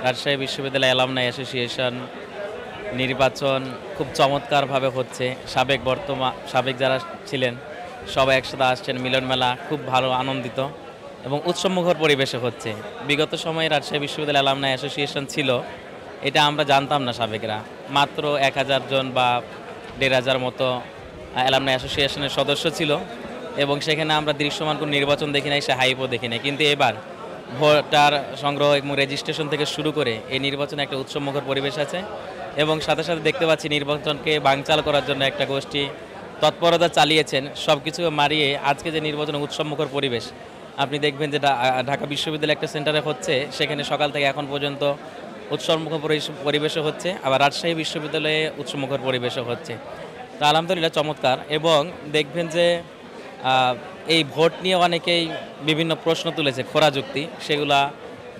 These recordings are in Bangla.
রাজশাহী বিশ্ববিদ্যালয় অ্যালামনাই অ্যাসোসিয়েশন নির্বাচন খুব চমৎকারভাবে হচ্ছে। সাবেক যারা ছিলেন সবাই একসাথে আসছেন, মিলন মেলা খুব ভালো আনন্দিত এবং উৎসবমুখর পরিবেশে হচ্ছে। বিগত সময়ে রাজশাহী বিশ্ববিদ্যালয় অ্যালামনাই অ্যাসোসিয়েশন ছিল, এটা আমরা জানতাম না সাবেকরা। মাত্র ১,০০০ জন বা ১,৫০০ মতো অ্যালামনাই অ্যাসোসিয়েশনের সদস্য ছিল এবং সেখানে আমরা দৃশ্যমান কোনো নির্বাচন দেখি নাই, সে হাইপও দেখি নাই। কিন্তু এবার ভোটার সংগ্রহ এবং রেজিস্ট্রেশন থেকে শুরু করে এই নির্বাচনে একটা উৎসবমুখর পরিবেশ আছে এবং সাথে সাথে দেখতে পাচ্ছি নির্বাচনকে বানচাল করার জন্য একটা গোষ্ঠী তৎপরতা চালিয়েছেন। সব কিছু মারিয়ে আজকে যে নির্বাচনে উৎসবমুখর পরিবেশ, আপনি দেখবেন যে ঢাকা বিশ্ববিদ্যালয় একটা সেন্টারে হচ্ছে, সেখানে সকাল থেকে এখন পর্যন্ত উৎসবমুখর পরিবেশও হচ্ছে, আবার রাজশাহী বিশ্ববিদ্যালয়ে উৎসবমুখর পরিবেশও হচ্ছে। তো আলহামদুলিল্লাহ চমৎকার। এবং দেখবেন যে এই ভোট নিয়ে অনেকেই বিভিন্ন প্রশ্ন তুলেছে, খোঁড়া যুক্তি, সেগুলা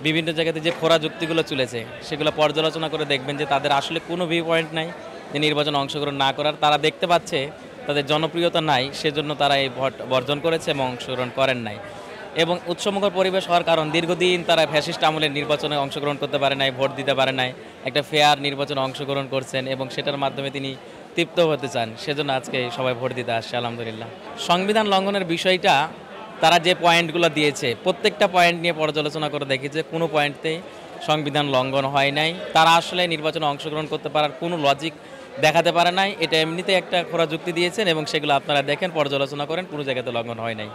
বিভিন্ন জায়গাতে যে খোঁড়া যুক্তিগুলো তুলেছে সেগুলো পর্যালোচনা করে দেখবেন যে তাদের আসলে কোনো ভিউ পয়েন্ট নাই যে নির্বাচনে অংশগ্রহণ না করার। তারা দেখতে পাচ্ছে তাদের জনপ্রিয়তা নাই, সেজন্য তারা এই ভোট বর্জন করেছে এবং অংশগ্রহণ করেন নাই। এবং উৎসবমুখর পরিবেশ হওয়ার কারণ দীর্ঘদিন তারা ফ্যাসিস্ট আমলের নির্বাচনে অংশগ্রহণ করতে পারে নাই, ভোট দিতে পারে নাই। একটা ফেয়ার নির্বাচনে অংশগ্রহণ করছেন এবং সেটার মাধ্যমে তিনি তৃপ্ত হতে চান, সেজন্য আজকে সবাই ভোট দিতে আসছে আলহামদুলিল্লাহ। সংবিধান লঙ্ঘনের বিষয়টা তারা যে পয়েন্টগুলো দিয়েছে প্রত্যেকটা পয়েন্ট নিয়ে পর্যালোচনা করে দেখি যে কোনো পয়েন্টতেই সংবিধান লঙ্ঘন হয় নাই। তারা আসলে নির্বাচনে অংশগ্রহণ করতে পারার কোনো লজিক দেখাতে পারে নাই। এটা এমনিতে একটা খোঁড়া যুক্তি দিয়েছেন এবং সেগুলো আপনারা দেখেন, পর্যালোচনা করেন, কোনো জায়গাতে লঙ্ঘন হয় নাই।